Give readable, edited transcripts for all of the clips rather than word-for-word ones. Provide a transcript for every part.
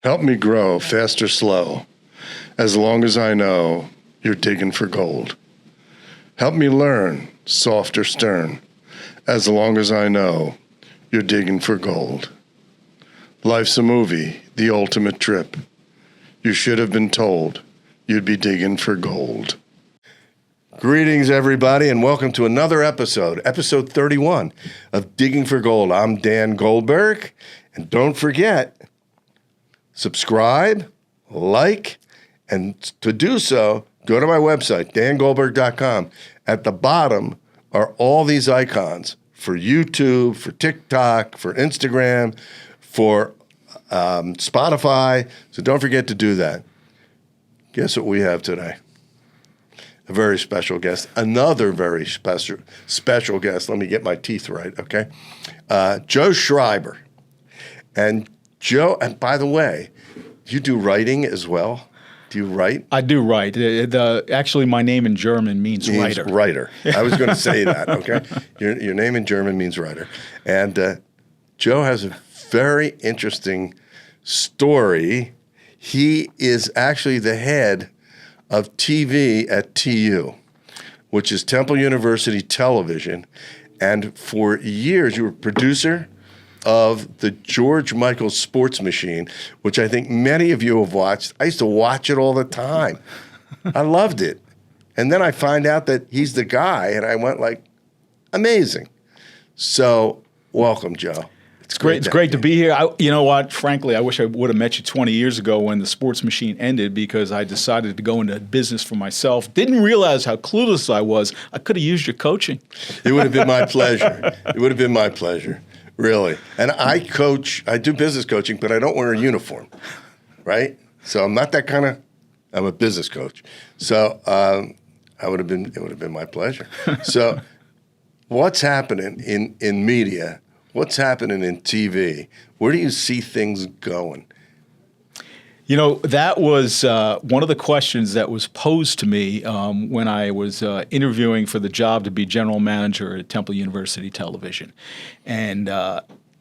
Help me grow fast or slow, as long as I know you're digging for gold. Help me learn soft or stern, as long as I know you're digging for gold. Life's a movie, the ultimate trip. You should have been told you'd be digging for gold. Greetings, everybody, and welcome to another episode 31 of Digging for Gold. I'm Dan Goldberg, and don't forget, subscribe, like, and to do so, go to my website, dangoldberg.com. At the bottom are all these icons for YouTube, for TikTok, for Instagram, for Spotify. So don't forget to do that. Guess what we have today? A very special guest, another very special guest. Let me get my teeth right, okay? Joe Schreiber. And Joe, and by the way, you do writing as well? Do you write? I do write. Actually, my name in German means writer. Writer. I was going to say that, okay? Your name in German means writer. And Joe has a very interesting story. He is actually the head of TV at TU, which is Temple University Television. And for years, you were producer of the George Michael Sports Machine, which I think many of you have watched. I used to watch it all the time. I loved it. And then I find out that he's the guy, and I went like, amazing. So welcome, Joe. It's great to be here. You know what? Frankly, I wish I would have met you 20 years ago when the Sports Machine ended, because I decided to go into business for myself. Didn't realize how clueless I was. I could have used your coaching. It would have been my pleasure. It would have been my pleasure, really. And I do business coaching, but I don't wear a uniform, right? So I'm not that kind of. I'm a business coach. So it would have been my pleasure. So what's happening in media? What's happening in TV? Where do you see things going? You know, that was one of the questions that was posed to me when I was interviewing for the job to be general manager at Temple University Television. And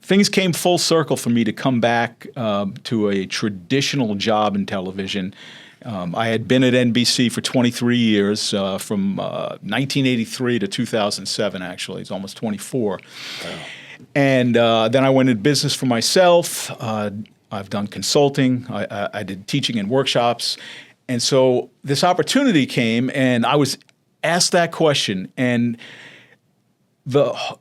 things came full circle for me to come back to a traditional job in television. I had been at NBC for 23 years, from 1983 to 2007, actually. It's almost 24. Wow. And then I went into business for myself. I've done consulting. I did teaching and workshops. And so this opportunity came, and I was asked that question. And when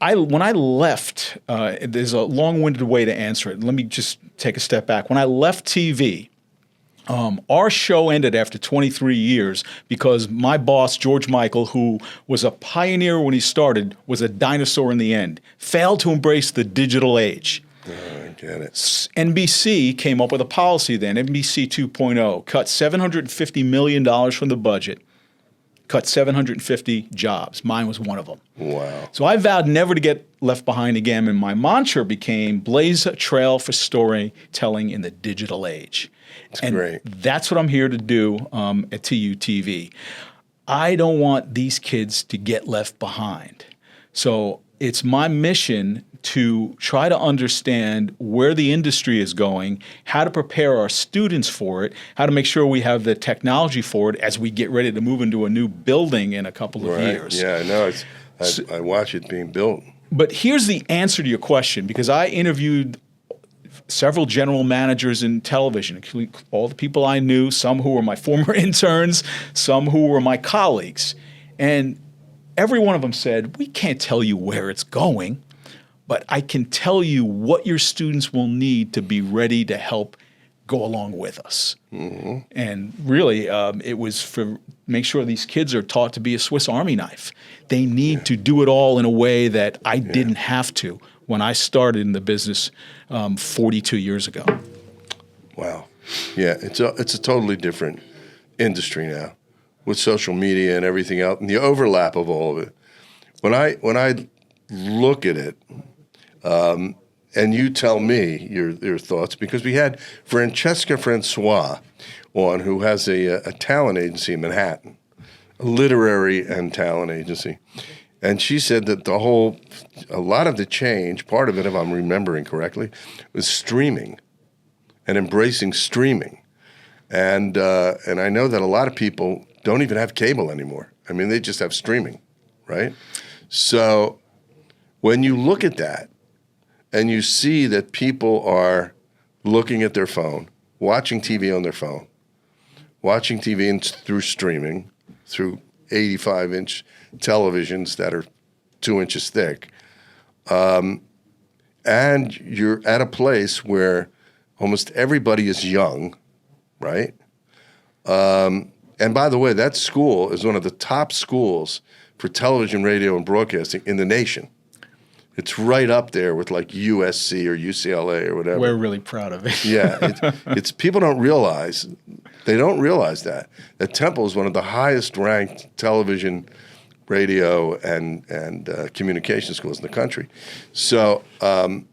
I left, there's a long-winded way to answer it. Let me just take a step back. When I left TV, our show ended after 23 years because my boss, George Michael, who was a pioneer when he started, was a dinosaur in the end, failed to embrace the digital age. I get it. NBC came up with a policy then, NBC 2.0, cut $750 million from the budget, cut 750 jobs. Mine was one of them. Wow. So I vowed never to get left behind again, and my mantra became blaze a trail for storytelling in the digital age. That's great. That's what I'm here to do at TU TV. I don't want these kids to get left behind. So it's my mission to try to understand where the industry is going, how to prepare our students for it, how to make sure we have the technology for it as we get ready to move into a new building in a couple of years. Yeah, I know. I watch it being built. But here's the answer to your question, because I interviewed several general managers in television, including all the people I knew, some who were my former interns, some who were my colleagues. And every one of them said, we can't tell you where it's going, but I can tell you what your students will need to be ready to help go along with us. Mm-hmm. And really, it was for make sure these kids are taught to be a Swiss Army knife. They need to do it all in a way that I didn't have to when I started in the business 42 years ago. Wow. Yeah, it's a totally different industry now with social media and everything else and the overlap of all of it. When I look at it, and you tell me your thoughts, because we had Francesca Francois on, who has a talent agency in Manhattan, a literary and talent agency. And she said that a lot of the change, part of it, if I'm remembering correctly, was streaming. and embracing streaming. And I know that a lot of people don't even have cable anymore. I mean, they just have streaming, right? So when you look at that and you see that people are looking at their phone, watching TV on their phone, watching TV through streaming, through 85-inch televisions that are 2 inches thick, and you're at a place where almost everybody is young, right? And by the way, that school is one of the top schools for television, radio, and broadcasting in the nation. It's right up there with like USC or UCLA or whatever. We're really proud of it. Yeah, it's people don't realize that Temple is one of the highest ranked television, radio, and communication schools in the country. So, and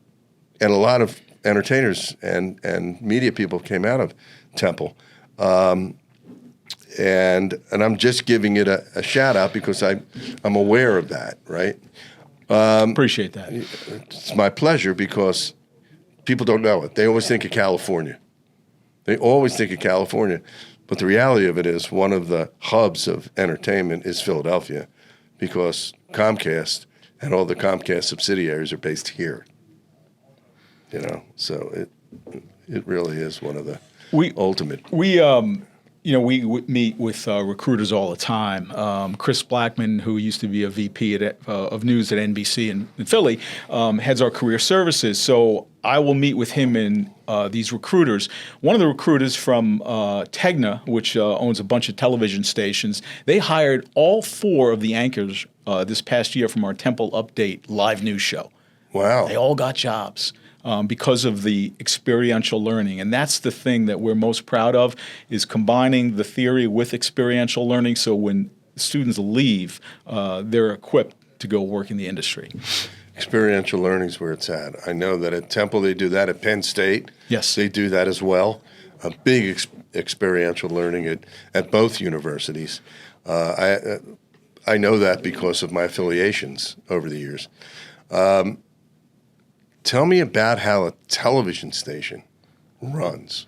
a lot of entertainers and media people came out of Temple. And I'm just giving it a shout out because I'm aware of that, right? Appreciate that. It's my pleasure because people don't know it. They always think of California. But the reality of it is one of the hubs of entertainment is Philadelphia because Comcast and all the Comcast subsidiaries are based here. So it really is one of the ultimate. We meet with recruiters all the time. Chris Blackman, who used to be a VP of news at NBC in Philly, heads our career services. So I will meet with him and these recruiters. One of the recruiters from Tegna, which owns a bunch of television stations, they hired all 4 of the anchors this past year from our Temple Update live news show. Wow. They all got jobs. Because of the experiential learning. And that's the thing that we're most proud of, is combining the theory with experiential learning so when students leave, they're equipped to go work in the industry. Experiential learning is where it's at. I know that at Temple they do that. At Penn State, yes, they do that as well. A big experiential learning at both universities. I know that because of my affiliations over the years. Tell me about how a television station runs.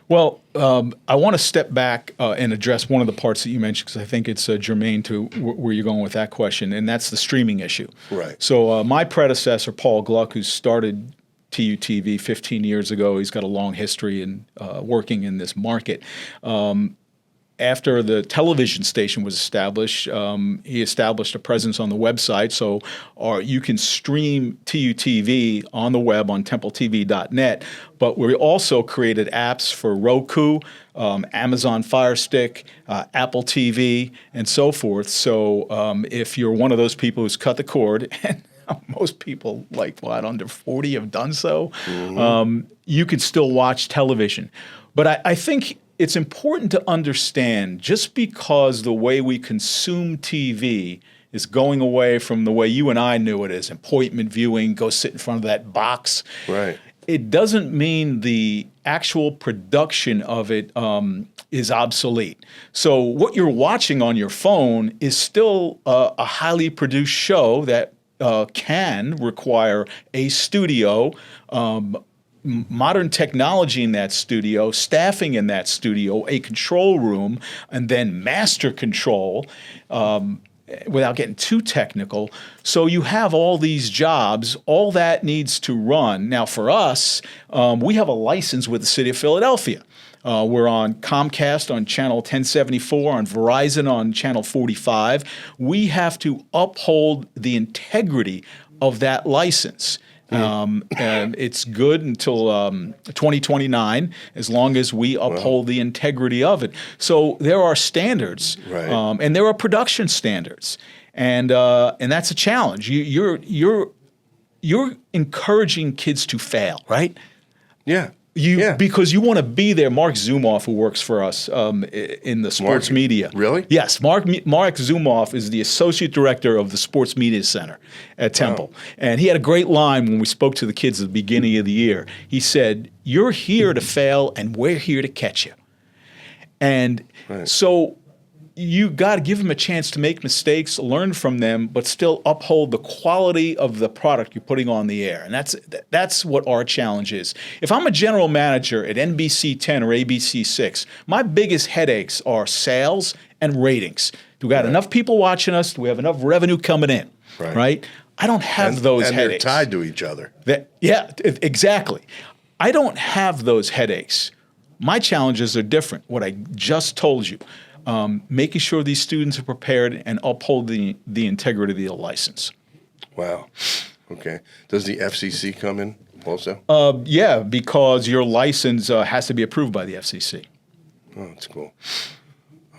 Well, I want to step back and address one of the parts that you mentioned because I think it's germane to where you're going with that question, and that's the streaming issue. Right. So my predecessor, Paul Gluck, who started TUTV 15 years ago, he's got a long history in working in this market. After the television station was established, he established a presence on the website. So you can stream TUTV on the web on templetv.net. But we also created apps for Roku, Amazon Fire Stick, Apple TV, and so forth. So if you're one of those people who's cut the cord, and most people, like under 40 have done so, you can still watch television. But I think it's important to understand, just because the way we consume TV is going away from the way you and I knew it as appointment viewing, go sit in front of that box. Right. It doesn't mean the actual production of it is obsolete. So what you're watching on your phone is still a highly produced show that can require a studio, modern technology in that studio, staffing in that studio, a control room, and then master control, without getting too technical. So you have all these jobs, all that needs to run. Now for us, we have a license with the city of Philadelphia. We're on Comcast on channel 1074, on Verizon on channel 45. We have to uphold the integrity of that license. And it's good until 2029, as long as we uphold the integrity of it. So there are standards, right. And there are production standards, and that's a challenge. You're encouraging kids to fail, right? Yeah. Because you want to be there. Mark Zumoff, who works for us in the sports media. Really? Yes. Mark Zumoff is the associate director of the Sports Media Center at Temple. Wow. And he had a great line when we spoke to the kids at the beginning of the year. He said, "You're here to fail, and we're here to catch you." And so you got to give them a chance to make mistakes, learn from them, but still uphold the quality of the product you're putting on the air. And that's what our challenge is. If I'm a general manager at NBC 10 or ABC 6, my biggest headaches are sales and ratings. Do we got enough people watching us? Do we have enough revenue coming in? Right? I don't have those headaches. And they're tied to each other. Exactly. I don't have those headaches. My challenges are different. What I just told you. Making sure these students are prepared and uphold the integrity of the license. Wow. Okay. Does the FCC come in also? Yeah, because your license has to be approved by the FCC. Oh, that's cool.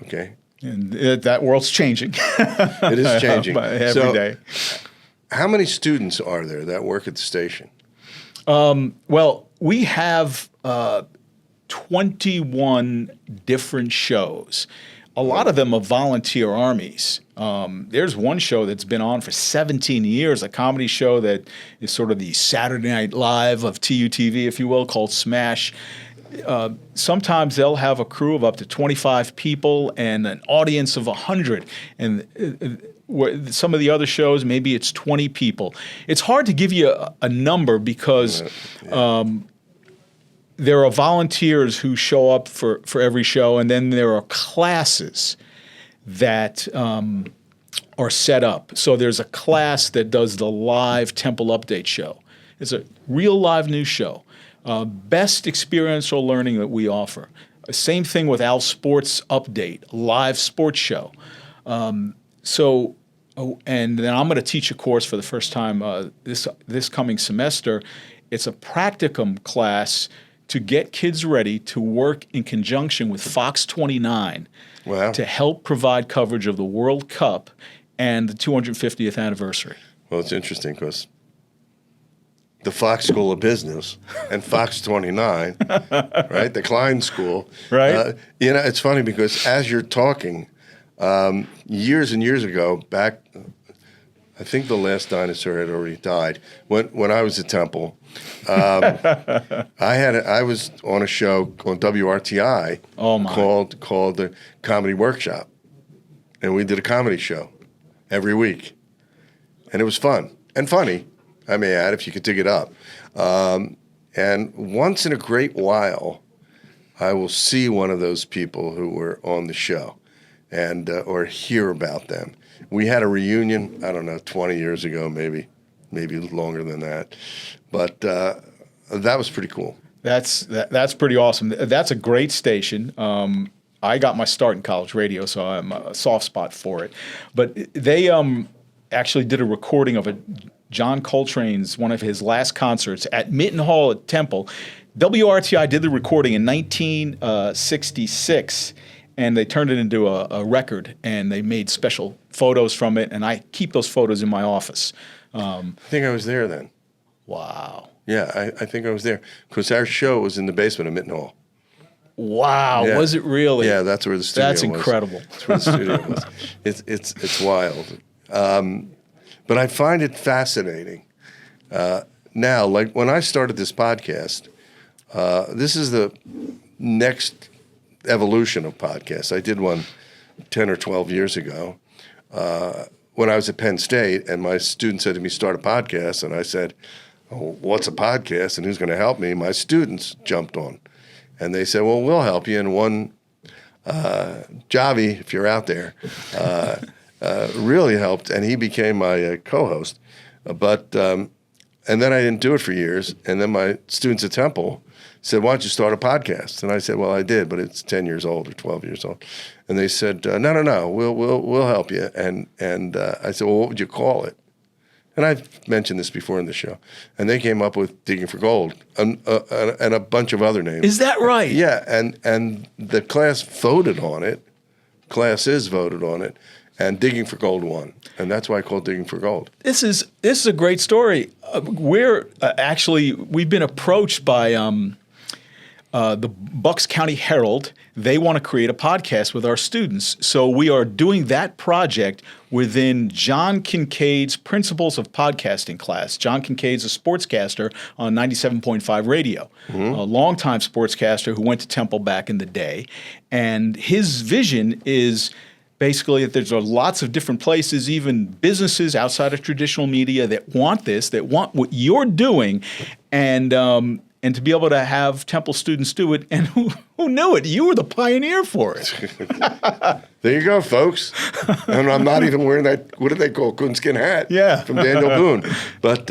Okay. And that world's changing. It is changing. Every day. How many students are there that work at the station? Well, we have 21 different shows. A lot of them are volunteer armies. There's one show that's been on for 17 years, a comedy show that is sort of the Saturday Night Live of TUTV, if you will, called Smash. Sometimes they'll have a crew of up to 25 people and an audience of 100. And some of the other shows, maybe it's 20 people. It's hard to give you a number because there are volunteers who show up for every show, and then there are classes that are set up. So there's a class that does the live Temple Update show. It's a real live news show. Best experiential learning that we offer. Same thing with Al Sports Update, live sports show. And then I'm going to teach a course for the first time this coming semester. It's a practicum class to get kids ready to work in conjunction with Fox 29 to help provide coverage of the World Cup and the 250th anniversary. Well, it's interesting because the Fox School of Business and Fox 29, right, the Klein School. Right. It's funny because as you're talking, years and years ago, back, I think the last dinosaur had already died. When I was at Temple, I was on a show on WRTI called the Comedy Workshop, and we did a comedy show every week, and it was fun and funny. I may add, if you could dig it up. And once in a great while, I will see one of those people who were on the show, and or hear about them. We had a reunion, I don't know, 20 years ago, maybe longer than that. But that was pretty cool. That's pretty awesome. That's a great station. I got my start in college radio, so I'm a soft spot for it. But they actually did a recording of John Coltrane's, one of his last concerts at Minton Hall at Temple. WRTI did the recording in 1966. And they turned it into a record, and they made special photos from it, and I keep those photos in my office. I think I was there then. Wow. Yeah, I think I was there because our show was in the basement of Minton Hall. Wow, yeah. Was it really? Yeah, that's where the studio was. That's incredible. That's where the studio was. It's wild. But I find it fascinating. Now, like when I started this podcast, this is the next evolution of podcasts. I did one 10 or 12 years ago when I was at Penn State, and my student said to me, start a podcast, and I said, oh, what's a podcast and who's going to help me? My students jumped on, and they said, well, we'll help you. And one, Javi, if you're out there, really helped, and he became my co-host. And then I didn't do it for years, and then my students at Temple said, why don't you start a podcast? And I said, well, I did, but it's 10 years old or 12 years old. And they said, no, we'll help you. And I said, well, what would you call it? And I've mentioned this before in the show. And they came up with Digging for Gold and a bunch of other names. Is that right? Yeah, and the class voted on it. Classes voted on it. And Digging for Gold won. And that's why I call it Digging for Gold. This is a great story. We've been approached by the Bucks County Herald. They want to create a podcast with our students. So we are doing that project within John Kincaid's Principles of Podcasting class. John Kincaid's a sportscaster on 97.5 radio, a longtime sportscaster who went to Temple back in the day. And his vision is basically that there's lots of different places, even businesses outside of traditional media that want this, that want what you're doing, and to be able to have Temple students do it. And who knew it? You were the pioneer for it. There you go, folks. And I'm not even wearing that, what do they call, coonskin hat? Yeah. From Daniel Boone. But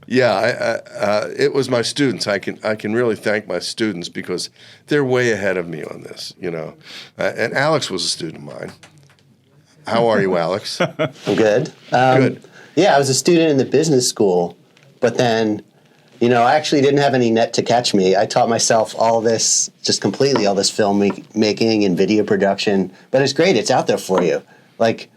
it was my students. I can really thank my students because they're way ahead of me on this, you know. And Alex was a student of mine. How are you, Alex? I'm good. Good. Yeah, I was a student in the business school, but then, you know, I actually didn't have any net to catch me. I taught myself all this, just completely all this film making and video production. But it's great. It's out there for you. Like,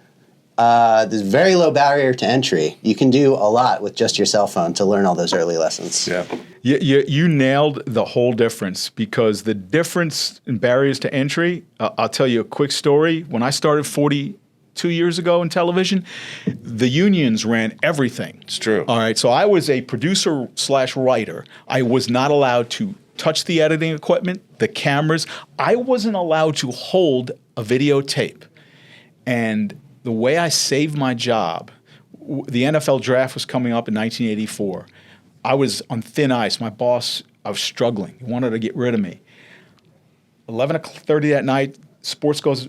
there's very low barrier to entry. You can do a lot with just your cell phone to learn all those early lessons. Yeah. You nailed the whole difference, because the difference in barriers to entry, I'll tell you a quick story. When I started 42 years ago in television, the unions ran everything. It's true. All right, so I was a producer/writer. I was not allowed to touch the editing equipment, the cameras. I wasn't allowed to hold a videotape. And the way I saved my job, the NFL draft was coming up in 1984. I was on thin ice. My boss, I was struggling. He wanted to get rid of me. 11:30 that night,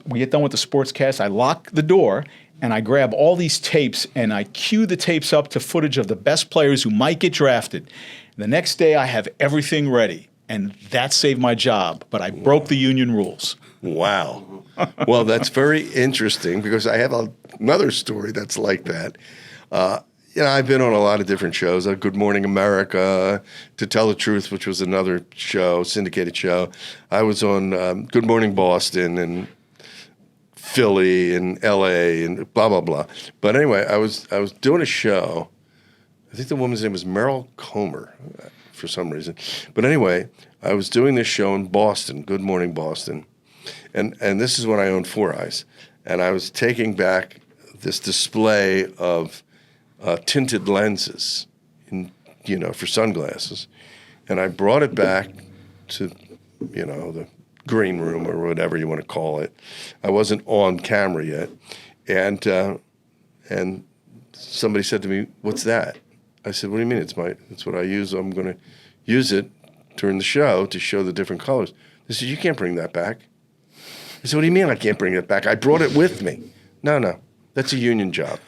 we get done with the sportscast. I lock the door and I grab all these tapes and I cue the tapes up to footage of the best players who might get drafted. The next day I have everything ready, and that saved my job, but I broke the union rules. Wow. Well, that's very interesting because I have another story that's like that. I've been on a lot of different shows. Good Morning America, To Tell the Truth, which was another show, syndicated show. I was on Good Morning Boston and Philly and L.A. and blah, blah, blah. But anyway, I was doing a show. I think the woman's name was Meryl Comer for some reason. But anyway, I was doing this show in Boston, Good Morning Boston. And this is when I owned Four Eyes. And I was taking back this display of tinted lenses, for sunglasses, and I brought it back to, the green room or whatever you want to call it. I wasn't on camera yet, and somebody said to me, "What's that?" I said, "What do you mean? It's what I use. I'm going to use it during the show to show the different colors." They said, "You can't bring that back." I said, "What do you mean I can't bring it back? I brought it with me." No, that's a union job.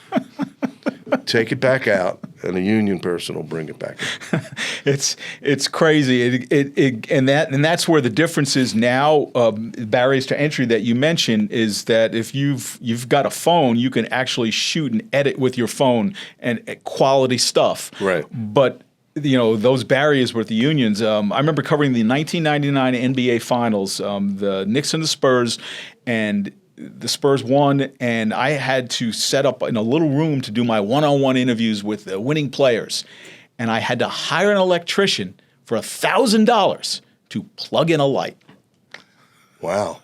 Take it back out, and a union person will bring it back in. It's crazy, and that's where the difference is now. Barriers to entry that you mentioned is that if you've got a phone, you can actually shoot and edit with your phone and quality stuff. Right. But those barriers with the unions. I remember covering the 1999 NBA Finals, the Knicks and the Spurs, and the Spurs won, and I had to set up in a little room to do my one-on-one interviews with the winning players. And I had to hire an electrician for $1,000 to plug in a light. Wow.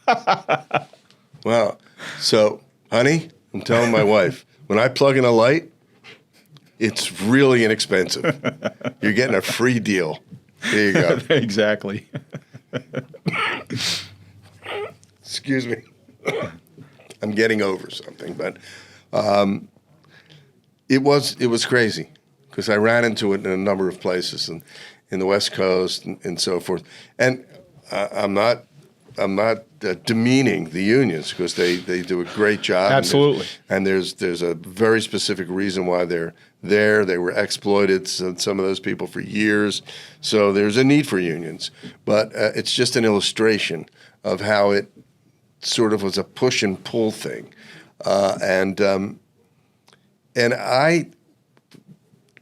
Wow. So, honey, I'm telling my wife, when I plug in a light, it's really inexpensive. You're getting a free deal. There you go. Exactly. Excuse me. I'm getting over something, but it was crazy because I ran into it in a number of places and in the West Coast and so forth. And I'm not demeaning the unions because they do a great job. Absolutely. And there's a very specific reason why they're there. They were exploited, some of those people, for years. So there's a need for unions. But it's just an illustration of how it sort of was a push and pull thing. And I,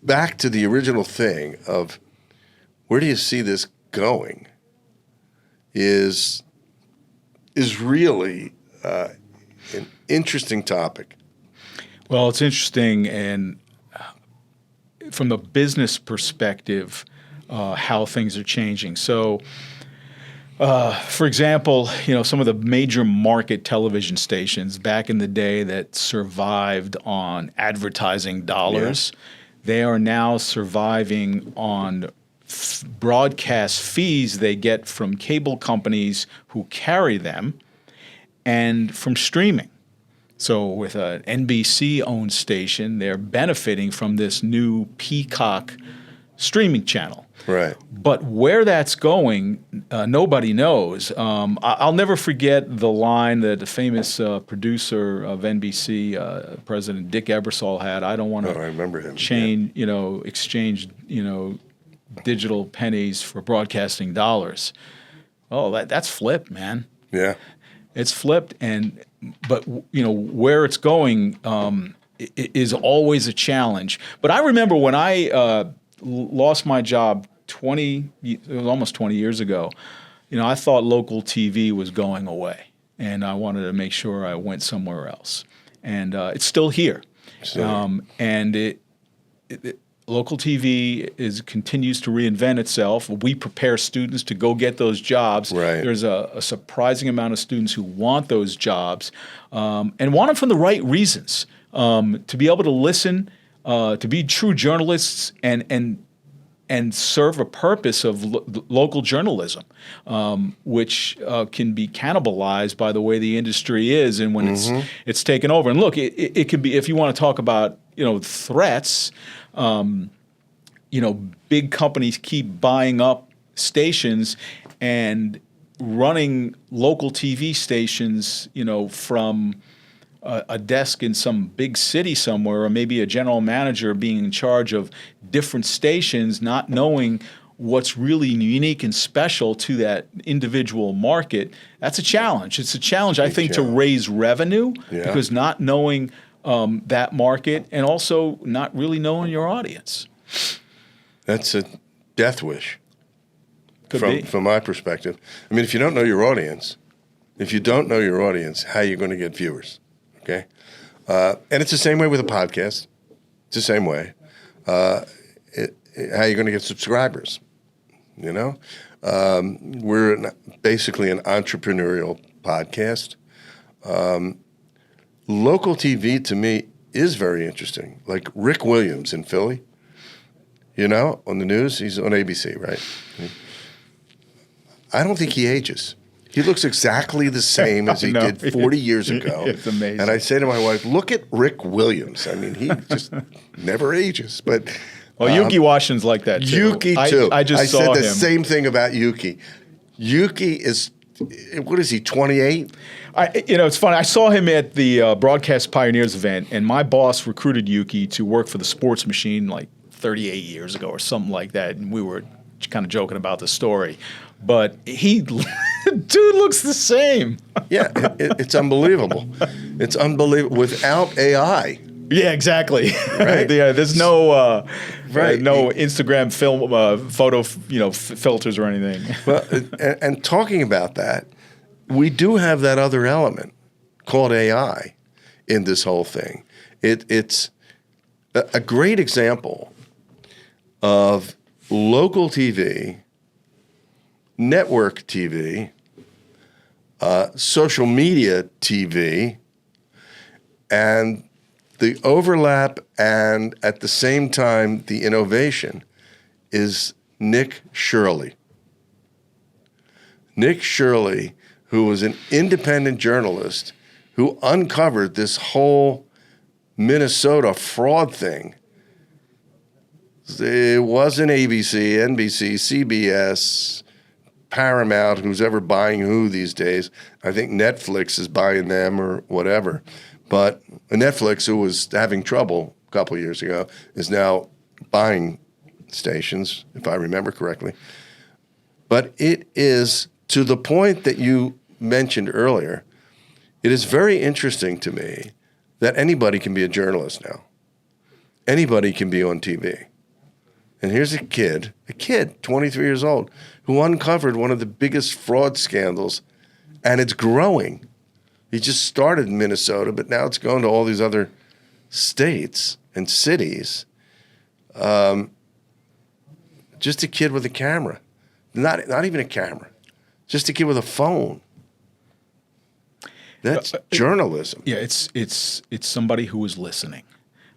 back to the original thing of where do you see this going is really an interesting topic. Well, it's interesting, and from the business perspective, how things are changing. So, for example, some of the major market television stations back in the day that survived on advertising dollars, they are now surviving on broadcast fees they get from cable companies who carry them and from streaming. So with an NBC-owned station, they're benefiting from this new Peacock streaming channel. Right. But where that's going, nobody knows. I'll never forget the line that the famous producer of NBC, President Dick Ebersol, had. I don't want I to remember him. exchange, digital pennies for broadcasting dollars. Oh, that's flipped, man. Yeah. It's flipped, but where it's going is always a challenge. But I remember when I lost my job it was almost 20 years ago. I thought local TV was going away, and I wanted to make sure I went somewhere else. And it's still here. And local TV continues to reinvent itself. We prepare students to go get those jobs. Right. There's a surprising amount of students who want those jobs and want them for the right reasons. To be able to listen, to be true journalists and serve a purpose of local journalism, which can be cannibalized by the way the industry is and when it's taken over. And look, it can be, if you want to talk about threats. Big companies keep buying up stations and running local TV stations, from a desk in some big city somewhere, or maybe a general manager being in charge of different stations, not knowing what's really unique and special to that individual market. That's a challenge. It's a challenge, I think, to raise revenue because not knowing that market and also not really knowing your audience. That's a death wish Could from my perspective. I mean, if you don't know your audience, how are you going to get viewers? Okay? And it's the same way with a podcast. It's the same way. How are you going to get subscribers? We're basically an entrepreneurial podcast. Local TV, to me, is very interesting. Like Rick Williams in Philly, on the news. He's on ABC, right? I don't think he ages. He looks exactly the same as he did 40 years ago. It's amazing. And I say to my wife, look at Rick Williams. I mean, he just never ages. But Yuki Washington's like that, too. Yuki, too. I said the same thing about Yuki. Yuki is, what is he, 28? It's funny. I saw him at the Broadcast Pioneers event, and my boss recruited Yuki to work for the Sports Machine like 38 years ago or something like that, and we were kind of joking about the story. But dude looks the same. Yeah, it's unbelievable. It's unbelievable without AI. Yeah, exactly. Right? Yeah, there's no right. no Instagram film photo filters or anything. Well, and talking about that, we do have that other element called AI in this whole thing. It's a great example of local TV, network TV, social media TV, and the overlap and at the same time the innovation is Nick Shirley. Nick Shirley, who was an independent journalist who uncovered this whole Minnesota fraud thing. It wasn't ABC, NBC, CBS, Paramount, who's ever buying who these days. I think Netflix is buying them or whatever. But Netflix, who was having trouble a couple of years ago, is now buying stations, if I remember correctly. But it is to the point that you mentioned earlier. It is very interesting to me that anybody can be a journalist now. Anybody can be on TV. And here's a kid, 23 years old, who uncovered one of the biggest fraud scandals, and it's growing. He just started in Minnesota, but now it's going to all these other states and cities. Just a kid with a camera. Not even a camera. Just a kid with a phone. That's journalism. Yeah, it's somebody who is listening.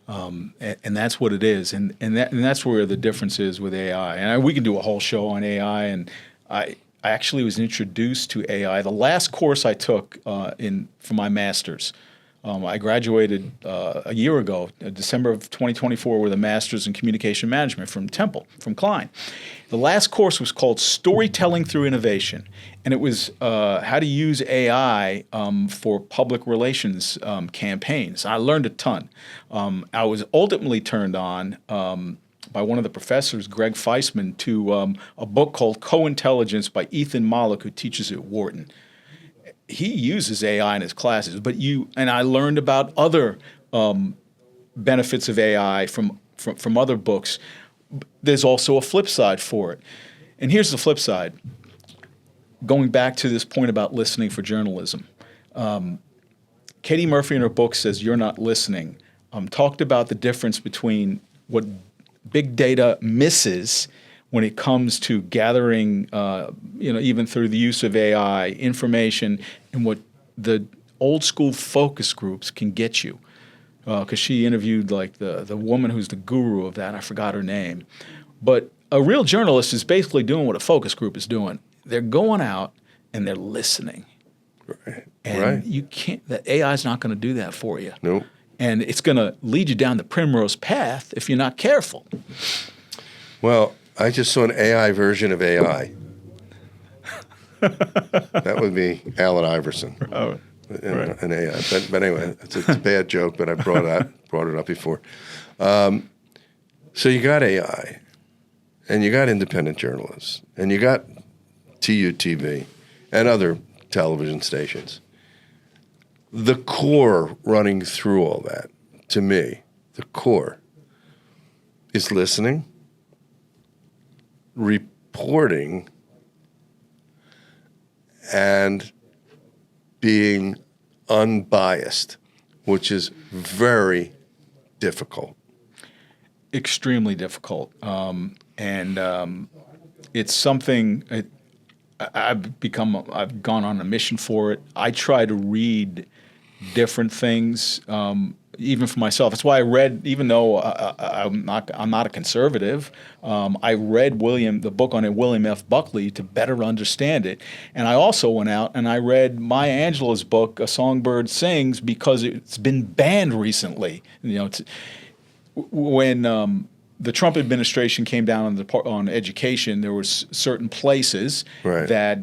And that's what it is, and that's where the difference is with AI. And we can do a whole show on AI. And I actually was introduced to AI. The last course I took for my master's I graduated a year ago, December of 2024, with a master's in communication management from Klein. The last course was called Storytelling Through Innovation, and it was how to use AI for public relations campaigns. I learned a ton. I was ultimately turned on by one of the professors, Greg Feisman, to a book called Co-Intelligence by Ethan Mollick, who teaches at Wharton. He uses AI in his classes, and I learned about other benefits of AI from other books. There's also a flip side for it. And here's the flip side. Going back to this point about listening for journalism. Katie Murphy in her book says You're Not Listening, talked about the difference between what big data misses when it comes to gathering, even through the use of AI, information, and what the old school focus groups can get you. Because she interviewed like the woman who's the guru of that. I forgot her name. But a real journalist is basically doing what a focus group is doing. They're going out and they're listening. Right. And you can't. The AI is not going to do that for you. Nope. And it's going to lead you down the primrose path if you're not careful. Well, I just saw an AI version of AI. That would be Allen Iverson. Oh, right. An AI. But anyway, it's a bad joke, but I brought it up before. So you got AI, and you got independent journalists, and you got TUTV and other television stations. The core running through all that, to me, the core is listening, reporting, and being unbiased, which is very difficult. Extremely difficult. It's something I've gone on a mission for it. I try to read different things, even for myself. That's why I read, even though I'm not a conservative, I read the book on William F. Buckley to better understand it. And I also went out and I read Maya Angelou's book, A Songbird Sings, because it's been banned recently. When the Trump administration came down on education, there was certain places that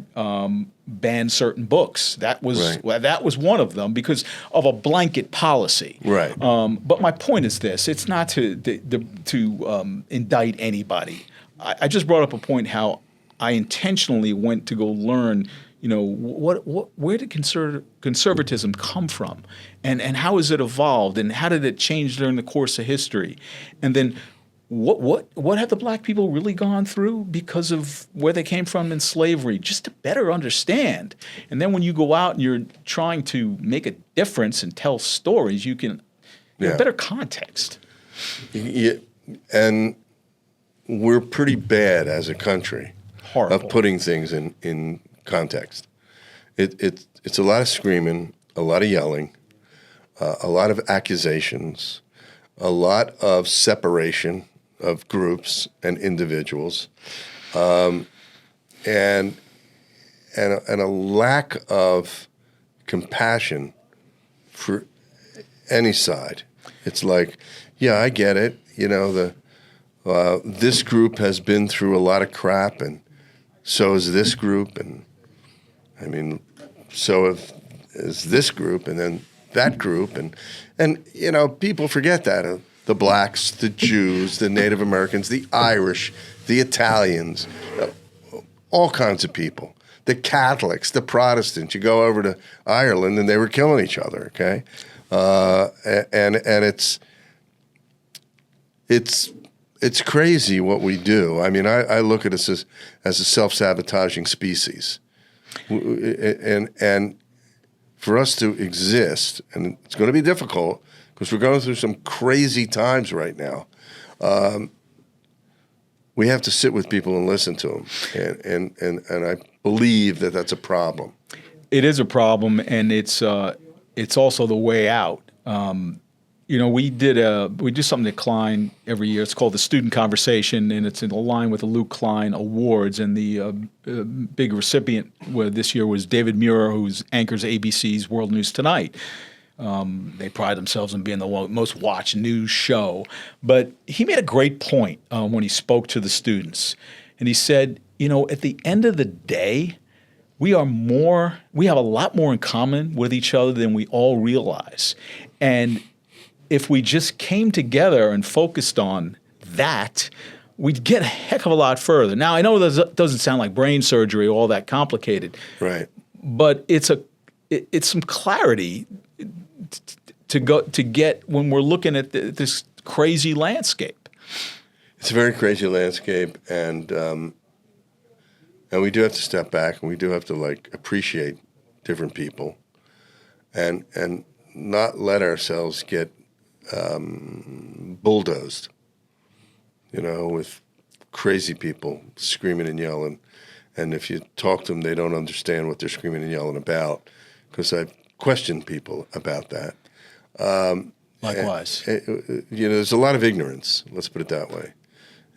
banned certain books. That was one of them because of a blanket policy. Right. But my point is this: it's not to indict anybody. I just brought up a point how I intentionally went to go learn. Where did conservatism come from, and how has it evolved, and how did it change during the course of history, and then what have the black people really gone through because of where they came from in slavery, just to better understand. And then when you go out and you're trying to make a difference and tell stories, you can have better context. Yeah, and we're pretty bad as a country of putting things in context. It's a lot of screaming, a lot of yelling, a lot of accusations, a lot of separation of groups and individuals, and a lack of compassion for any side. It's like, yeah, I get it. This group has been through a lot of crap, and so is this group, and I mean, so is this group, and then that group, and people forget that. The blacks, the Jews, the Native Americans, the Irish, the Italians, all kinds of people. The Catholics, the Protestants. You go over to Ireland and they were killing each other. Okay, and it's crazy what we do. I mean, I look at us as a self-sabotaging species, and for us to exist, and it's going to be difficult. Because we're going through some crazy times right now. We have to sit with people and listen to them, and I believe that that's a problem. It is a problem, and it's also the way out. We do something at Klein every year. It's called the Student Conversation, and it's in line with the Luke Klein Awards. And the big recipient this year was David Muir, who anchors ABC's World News Tonight. They pride themselves on being the most watched news show. But he made a great point when he spoke to the students. And he said, at the end of the day, we have a lot more in common with each other than we all realize. And if we just came together and focused on that, we'd get a heck of a lot further. Now, I know that doesn't sound like brain surgery or all that complicated. Right. But it's some clarity to get when we're looking at this crazy landscape. It's a very crazy landscape, and we do have to step back, and we do have to appreciate different people, and not let ourselves get bulldozed, with crazy people screaming and yelling. And if you talk to them, they don't understand what they're screaming and yelling about, because I've questioned people about that. Likewise. There's a lot of ignorance, let's put it that way.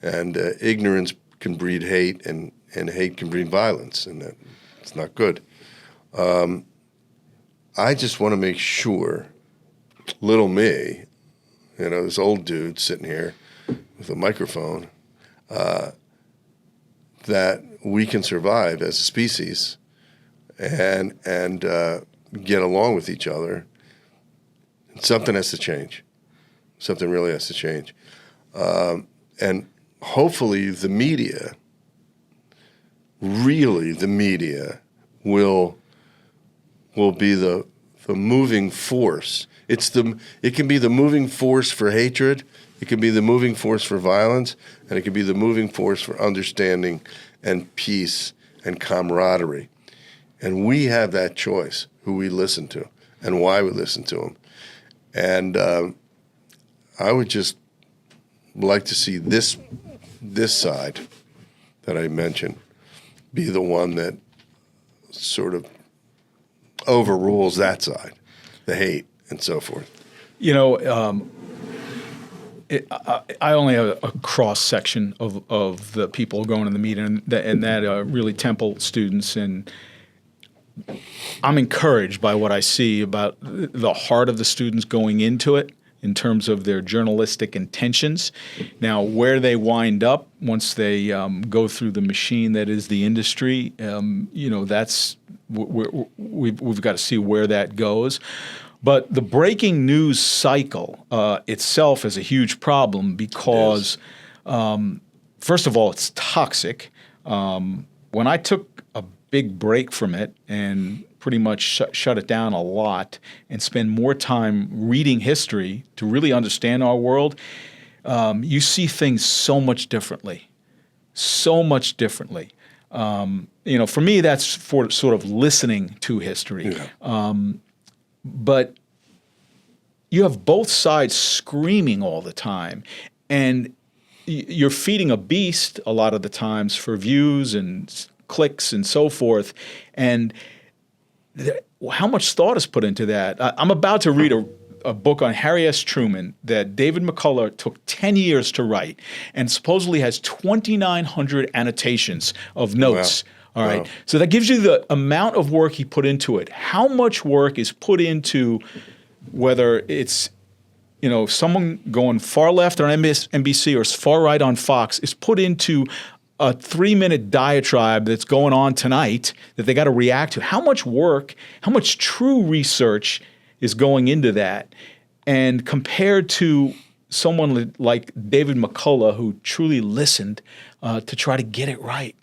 And ignorance can breed hate, and hate can breed violence, and it's not good. I just want to make sure, little me, this old dude sitting here with a microphone, that we can survive as a species and get along with each other. Something has to change. Something really has to change. And hopefully the media will be the moving force. It can be the moving force for hatred, it can be the moving force for violence, and it can be the moving force for understanding and peace and camaraderie. And we have that choice, who we listen to and why we listen to them. And I would just like to see this side that I mentioned be the one that sort of overrules that side, the hate and so forth. I only have a cross section of the people going to the meeting, and that are really Temple students, and I'm encouraged by what I see about the heart of the students going into it in terms of their journalistic intentions. Now, where they wind up once they go through the machine that is the industry, that's we've got to see where that goes. But the breaking news cycle itself is a huge problem because, first of all, it's toxic. When I took a big break from it and pretty much shut it down a lot and spend more time reading history to really understand our world, you see things so much differently. So much differently. For me, that's for sort of listening to history. Yeah. But you have both sides screaming all the time, and you're feeding a beast a lot of the times for views and clicks and so forth. And how much thought is put into that? I'm about to read a book on Harry S. Truman that David McCullough took 10 years to write, and supposedly has 2,900 annotations of notes. Wow. All right. Wow. So that gives you the amount of work he put into it. How much work is put into whether it's, someone going far left on NBC or far right on Fox is put into a 3-minute diatribe that's going on tonight that they got to react to. How much work, how much true research is going into that? And compared to someone like David McCullough, who truly listened to try to get it right.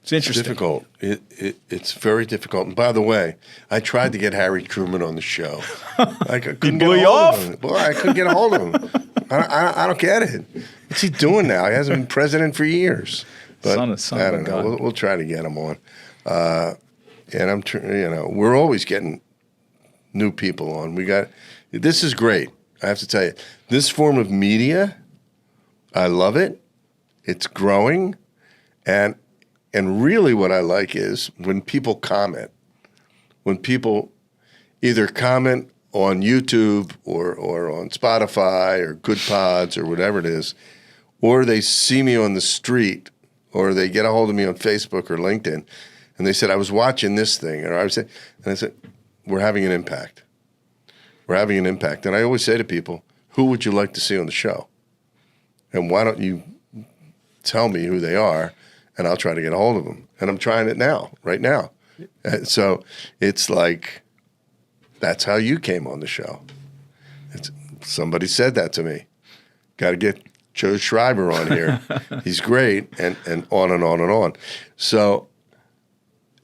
It's interesting. It's difficult. It's very difficult. And by the way, I tried to get Harry Truman on the show. I couldn't get a hold of him. Boy, I couldn't get a hold of him. I don't get it. What's he doing now? He hasn't been president for years. But I don't know. We'll try to get him on. And we're always getting new people on. This is great. I have to tell you, this form of media, I love it. It's growing, and really what I like is when people comment. When people either comment on YouTube or on Spotify or Good Pods or whatever it is, or they see me on the street, or they get a hold of me on Facebook or LinkedIn, and they said, I was watching this thing, and I said, we're having an impact. We're having an impact. And I always say to people, who would you like to see on the show? And why don't you tell me who they are, and I'll try to get a hold of them. And I'm trying it now, right now. And so it's like, that's how you came on the show. Somebody said that to me. Got to get Joe Schreiber on here. He's great, and on and on and on. So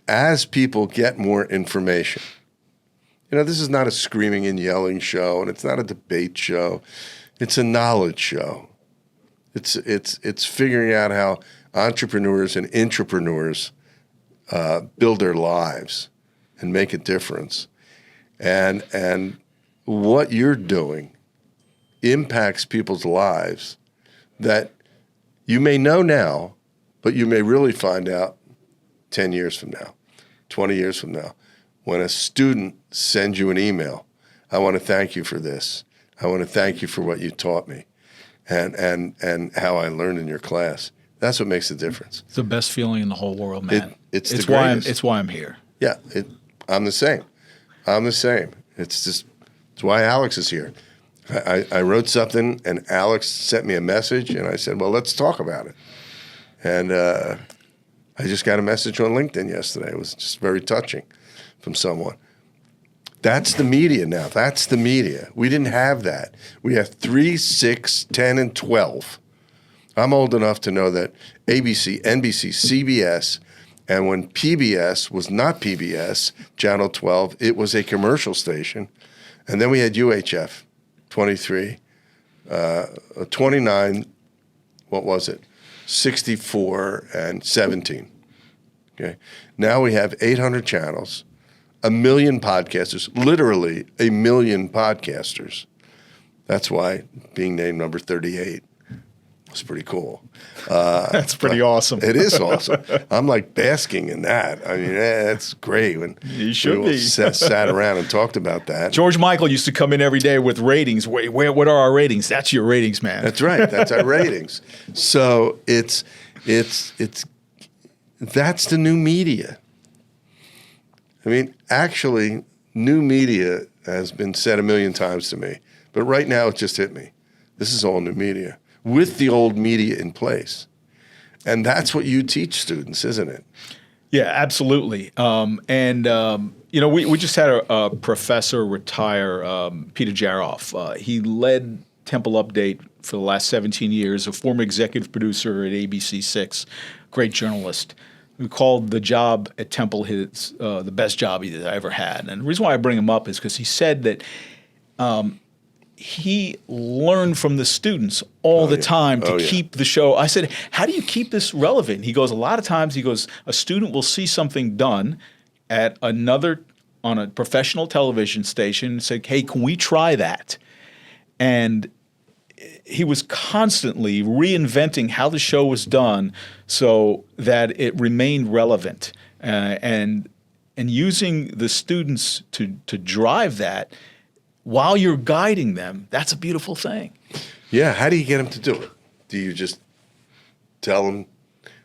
as people get more information, this is not a screaming and yelling show, and it's not a debate show. It's a knowledge show. It's figuring out how entrepreneurs and intrapreneurs build their lives and make a difference. And what you're doing impacts people's lives that you may know now, but you may really find out 10 years from now, 20 years from now, when a student sends you an email. I want to thank you for this. I want to thank you for what you taught me and how I learned in your class. That's what makes the difference. It's the best feeling in the whole world, man. It's the greatest. It's why I'm here. Yeah, I'm the same. It's why Alex is here. I wrote something, and Alex sent me a message, and I said, well, let's talk about it. And I just got a message on LinkedIn yesterday. It was just very touching from someone. That's the media now. That's the media. We didn't have that. We have 3, 6, 10, and 12. I'm old enough to know that ABC, NBC, CBS, and when PBS was not PBS, Channel 12, it was a commercial station. And then we had UHF, 23, 29, what was it? 64 and 17. Okay. Now we have 800 channels, 1 million podcasters, literally 1 million podcasters. That's why being named number 38 was pretty cool. That's pretty awesome. It is awesome. I'm like basking in that. I mean, that's great. When you should we be. sat around and talked about that. George Michael used to come in every day with ratings. What are our ratings? That's your ratings, man. That's right. That's our ratings. So it's that's the new media. I mean, actually, new media has been said 1 million times to me, but right now it just hit me. This is all new media with the old media in place. And that's what you teach students, isn't it? Yeah, absolutely. We just had a professor retire, Peter Jaroff. He led Temple Update for the last 17 years, a former executive producer at ABC6, great journalist, who called the job at Temple the best job he ever had. And the reason why I bring him up is because he said that he learned from the students all the time to keep the show. I said, how do you keep this relevant? He goes, a lot of times, a student will see something done at on a professional television station and say, hey, can we try that? And he was constantly reinventing how the show was done so that it remained relevant, and using the students to drive that while you're guiding them. That's a beautiful thing. Yeah. How do you get them to do it? Do you just tell them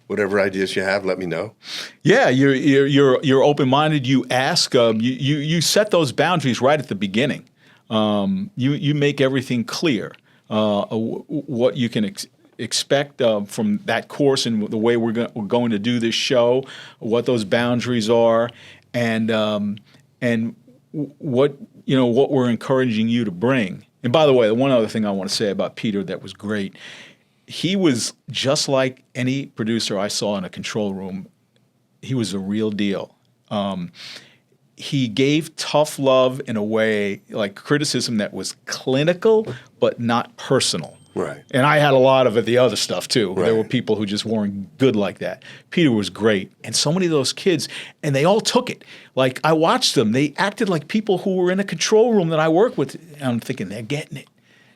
whatever ideas you have? Let me know. Yeah, you're open-minded. You ask. You set those boundaries right at the beginning. You make everything clear. What you can expect from that course and the way we're going to do this show, what those boundaries are, and what we're encouraging you to bring. And by the way, the one other thing I want to say about Peter that was great, he was just like any producer I saw in a control room. He was a real deal. He gave tough love in a way, like criticism that was clinical but not personal. Right. And I had a lot of the other stuff too. Right. There were people who just weren't good like that. Peter was great. And so many of those kids, and they all took it. Like, I watched them. They acted like people who were in a control room that I work with. And I'm thinking, they're getting it.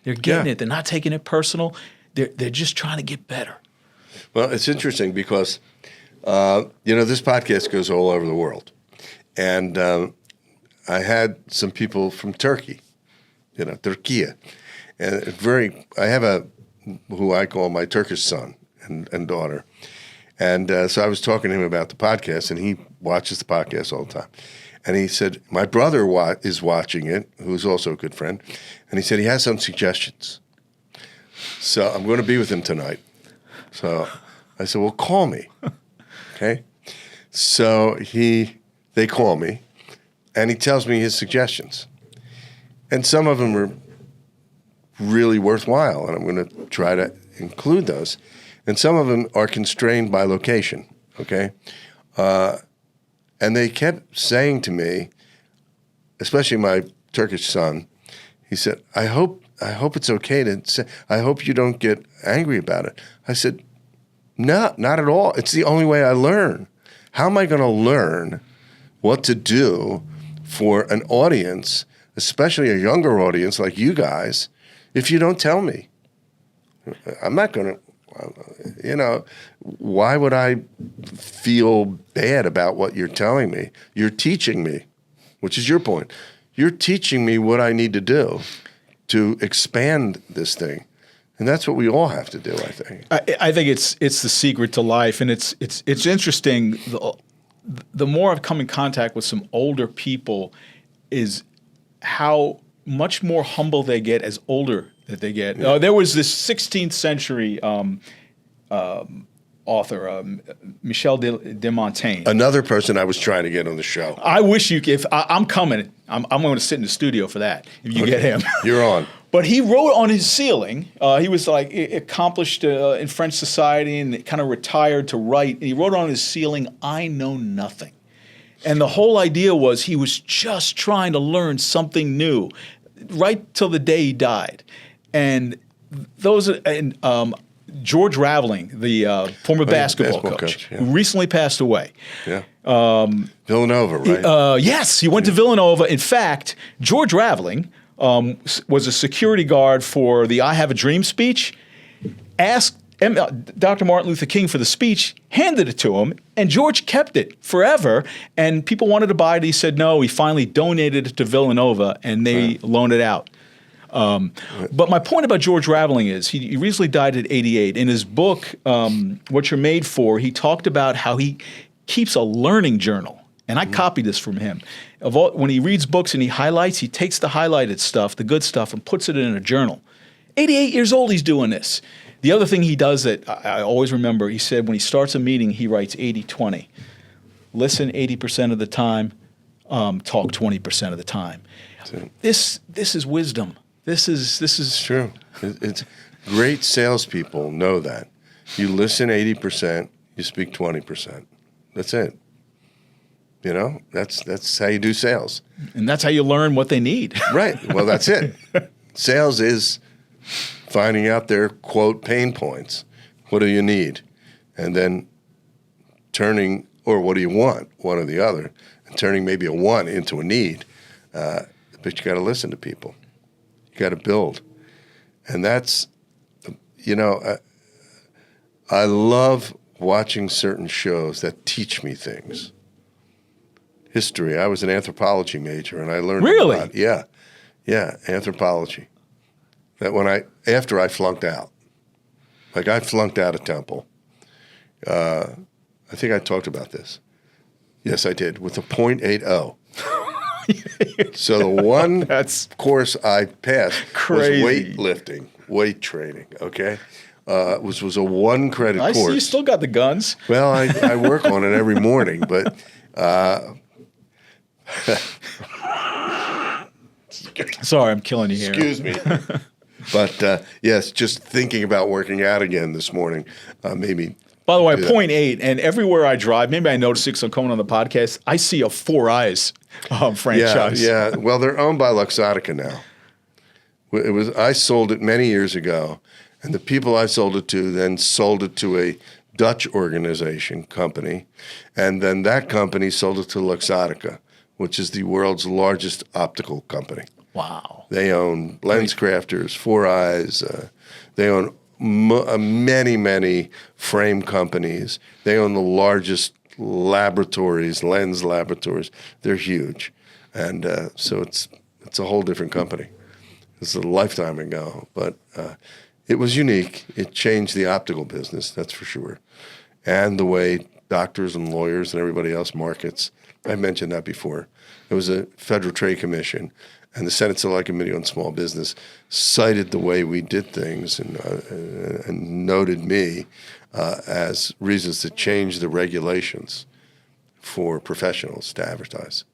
They're getting it. They're not taking it personal. They're just trying to get better. Well, it's interesting because, this podcast goes all over the world. And I had some people from Turkey, Turkey. And I have who I call my Turkish son and daughter. And so I was talking to him about the podcast, and he watches the podcast all the time. And he said, my brother is watching it, who's also a good friend, and he said he has some suggestions. So I'm going to be with him tonight. So I said, well, call me. Okay? So they call me, and he tells me his suggestions. And some of them are really worthwhile, and I'm going to try to include those. And some of them are constrained by location, okay? And they kept saying to me, especially my Turkish son, he said, I hope it's okay to say, I hope you don't get angry about it. I said, no, not at all. It's the only way I learn. How am I going to learn what to do for an audience, especially a younger audience like you guys, if you don't tell me? I'm not going to, why would I feel bad about what you're telling me? You're teaching me, which is your point. You're teaching me what I need to do to expand this thing. And that's what we all have to do, I think. I think it's the secret to life, and it's interesting. The more I've come in contact with some older people, is how much more humble they get as older that they get. Yeah. There was this 16th century author, Michel de Montaigne. Another person I was trying to get on the show. I wish you. If I'm coming, I'm going to sit in the studio for that. If you get him, You're on. But he wrote on his ceiling. He was like accomplished in French society and kind of retired to write. And he wrote on his ceiling, "I know nothing." And the whole idea was he was just trying to learn something new, right till the day he died. And George Raveling, the former basketball coach, yeah. who recently passed away. Yeah. Villanova, right? Yes, he went to Villanova. In fact, George Raveling was a security guard for the I Have a Dream speech, asked Dr. Martin Luther King for the speech, handed it to him, and George kept it forever. And people wanted to buy it. He said no. He finally donated it to Villanova, and they loaned it out. But my point about George Raveling is he recently died at 88. In his book, What You're Made For, he talked about how he keeps a learning journal. And I copied this from him. When he reads books and he highlights, he takes the highlighted stuff, the good stuff, and puts it in a journal. 88 years old, he's doing this. The other thing he does that I always remember, he said when he starts a meeting, he writes 80-20. Listen 80% of the time, talk 20% of the time. This is wisdom. This is true. It's great salespeople know that. You listen 80%, you speak 20%. That's it. That's how you do sales. And that's how you learn what they need. Right. Well, that's it. Sales is finding out their, quote, pain points. What do you need? And then turning, or what do you want, one or the other, and turning maybe a want into a need. But you got to listen to people. You got to build. And that's, I love watching certain shows that teach me things. History. I was an anthropology major, and I learned a lot. Yeah, anthropology. That after I flunked out, like I flunked out of Temple. I think I talked about this. Yes, I did, with a .80. So the one course I passed was weightlifting, weight training. Okay, was a 1 credit course. I see you still got the guns. Well, I work on it every morning, but. Sorry, I'm killing you here. Excuse me. But yes, just thinking about working out again this morning, maybe. By the way, .8, and everywhere I drive, maybe I noticed it because I'm coming on the podcast, I see a Four Eyes franchise. Yeah. Well, they're owned by Luxottica now. I sold it many years ago, and the people I sold it to then sold it to a Dutch company, and then that company sold it to Luxottica, which is the world's largest optical company. Wow. They own LensCrafters, Four Eyes. They own many, many frame companies. They own the largest laboratories, lens laboratories. They're huge. And so it's a whole different company. It's a lifetime ago, but it was unique. It changed the optical business, that's for sure. and the way doctors and lawyers and everybody else markets. I mentioned that before. It was a Federal Trade Commission, and the Senate Select Committee on Small Business cited the way we did things and noted me as reasons to change the regulations for professionals to advertise.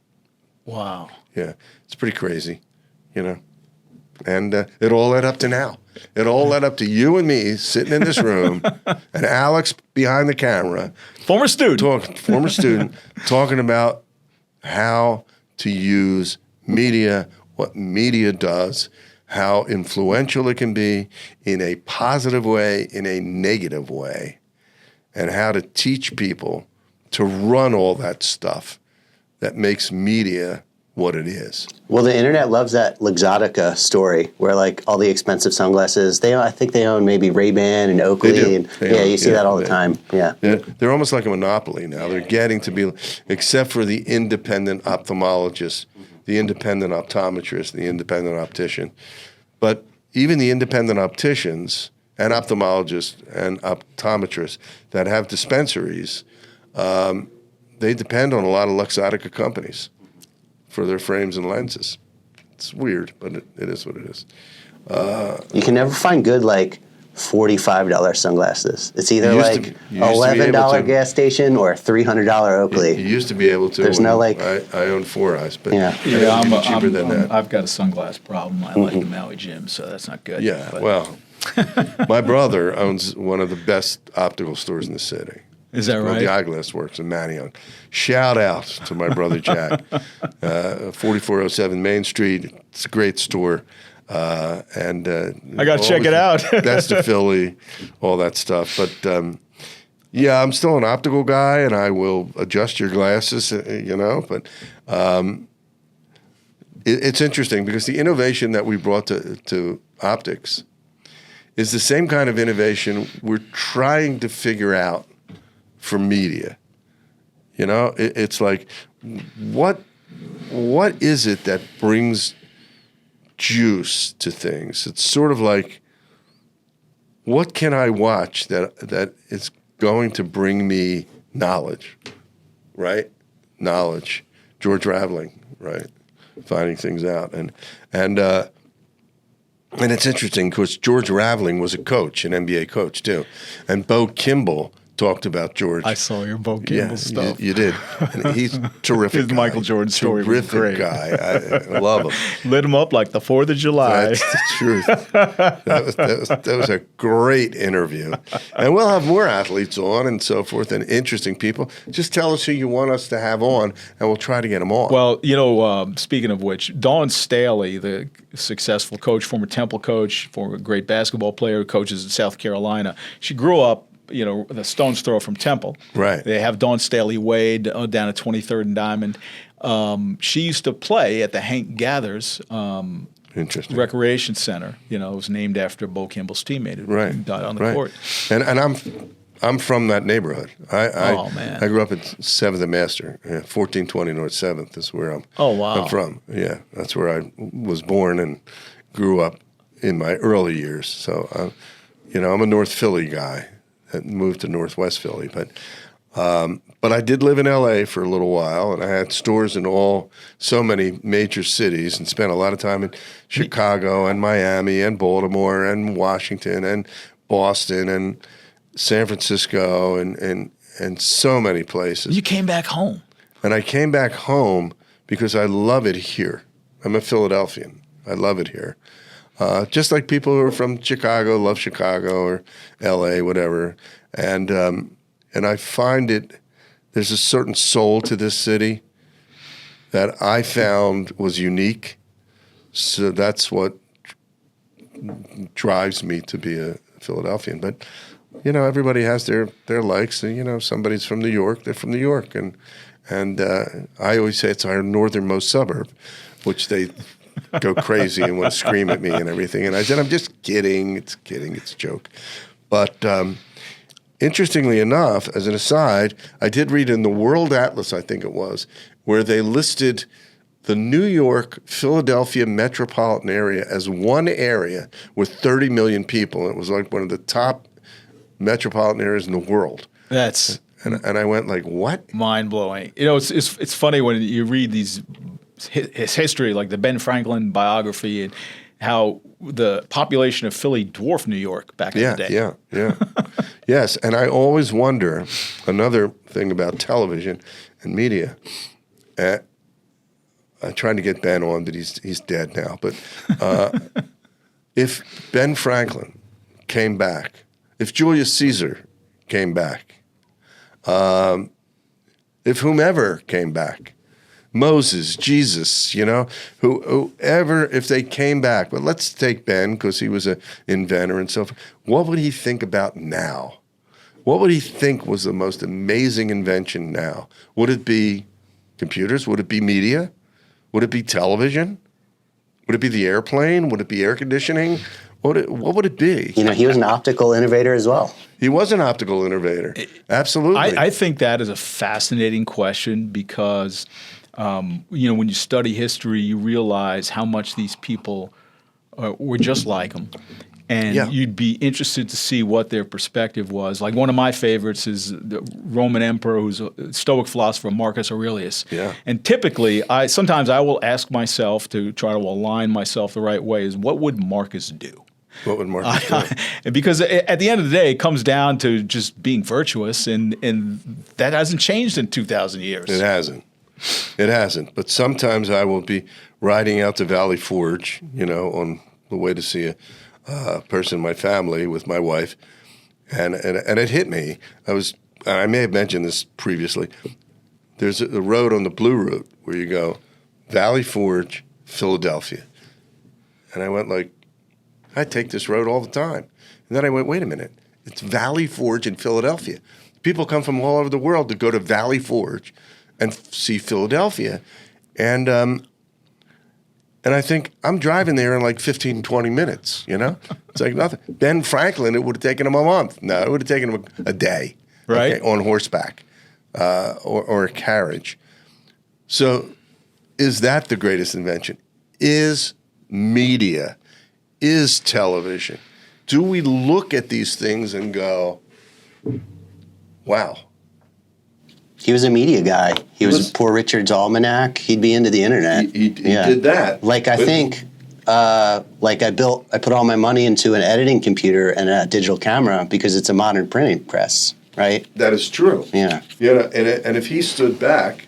Wow. Yeah, it's pretty crazy, And it all led up to now. It all led up to you and me sitting in this room, and Alex behind the camera, former student, talking about how to use media, what media does, how influential it can be in a positive way, in a negative way, and how to teach people to run all that stuff that makes media what it is. Well, the internet loves that Luxottica story where like all the expensive sunglasses, I think they own maybe Ray-Ban and Oakley. They do. And, They own, you see that all the time. Yeah. They're almost like a monopoly now. They're getting to be, except for the independent ophthalmologist, the independent optometrist, the independent optician. But even the independent opticians and ophthalmologists and optometrists that have dispensaries, they depend on a lot of Luxottica companies for their frames and lenses. It's weird, but it is what it is. You can never find good like $45 sunglasses. It's either like $11 gas station or $300 Oakley. You used to be able to. There's no like. I own 4 eyes, but I'm cheaper than that. I've got a sunglass problem. I like the Maui Jim, so that's not good. Yeah, but. well, my brother owns one of the best optical stores in the city. Is that right? The Eyeglass Works in Manioc. Shout out to my brother Jack. 4407 Main Street. It's a great store. And I got to check it out. Best of Philly, all that stuff. But yeah, I'm still an optical guy, and I will adjust your glasses, But it's interesting because the innovation that we brought to optics is the same kind of innovation we're trying to figure out for media. It's like, what is it that brings juice to things? It's sort of like, what can I watch that is going to bring me knowledge, right? Knowledge. George Raveling, right? Finding things out. And it's interesting because George Raveling was a coach, an NBA coach too. And Bo Kimball talked about George. I saw your Bo Kimball stuff. You did. And he's terrific. His guy. Michael Jordan story was great. Guy. I love him. Lit him up like the 4th of July. That's the truth. That was a great interview. And we'll have more athletes on and so forth and interesting people. Just tell us who you want us to have on, and we'll try to get them on. Well, speaking of which, Dawn Staley, the successful coach, former Temple coach, former great basketball player, coaches in South Carolina, she grew up the stone's throw from Temple. Right. They have Dawn Staley Wade down at 23rd and Diamond. She used to play at the Hank Gathers Recreation Center. It was named after Bo Kimball's teammate who died on the court. And I'm from that neighborhood. Man. I grew up at 7th and Master. 1420 North 7th is where I'm from. Yeah, that's where I was born and grew up in my early years. So, I'm a North Philly guy. That moved to Northwest Philly, but I did live in L.A. for a little while, and I had stores in so many major cities, and spent a lot of time in Chicago and Miami and Baltimore and Washington and Boston and San Francisco and so many places. You came back home, and I came back home because I love it here. I'm a Philadelphian. I love it here. Just like people who are from Chicago love Chicago or L.A., whatever. And I find there's a certain soul to this city that I found was unique. So that's what drives me to be a Philadelphian. But, everybody has their likes. And, somebody's from New York, they're from New York. And I always say it's our northernmost suburb, which they go crazy and want to scream at me and everything. And I said, I'm just kidding. It's a joke. But interestingly enough, as an aside, I did read in the World Atlas, I think it was, where they listed the New York, Philadelphia metropolitan area as one area with 30 million people. It was like one of the top metropolitan areas in the world. That's And I went like, what? mind blowing. You know, it's funny when you read his history, like the Ben Franklin biography, and how the population of Philly dwarfed New York back in the day. Yeah. Yes, and I always wonder, another thing about television and media, I'm trying to get Ben on, but he's dead now. But if Ben Franklin came back, if Julius Caesar came back, if whomever came back, Moses, Jesus, whoever, if they came back, but let's take Ben because he was an inventor and so forth. What would he think about now? What would he think was the most amazing invention now? Would it be computers? Would it be media? Would it be television? Would it be the airplane? Would it be air conditioning? What would it be? He was an optical innovator as well. He was an optical innovator. Absolutely. I think that is a fascinating question because, when you study history, you realize how much these people were just like him. And you'd be interested to see what their perspective was. Like one of my favorites is the Roman emperor, who's a Stoic philosopher, Marcus Aurelius. Yeah. And typically, sometimes I will ask myself to try to align myself the right way: is what would Marcus do? What would Marcus do? Because at the end of the day, it comes down to just being virtuous, and that hasn't changed in 2,000 years. It hasn't. But sometimes I will be riding out to Valley Forge, on the way to see a person in my family with my wife, and it hit me. I may have mentioned this previously. There's a road on the Blue Route where you go Valley Forge, Philadelphia, and I went like, I take this road all the time. And then I went, wait a minute, it's Valley Forge in Philadelphia. People come from all over the world to go to Valley Forge and see Philadelphia. And I think I'm driving there in like 15, 20 minutes, It's like nothing. Ben Franklin, it would have taken him a month. No, it would have taken him a day. Right. Okay, on horseback or a carriage. So is that the greatest invention? Is media? Is television? Do we look at these things and go, wow? He was a media guy. He was Poor Richard's Almanac. He'd be into the internet. He did that. Like I put all my money into an editing computer and a digital camera because it's a modern printing press, right? That is true. Yeah. And if he stood back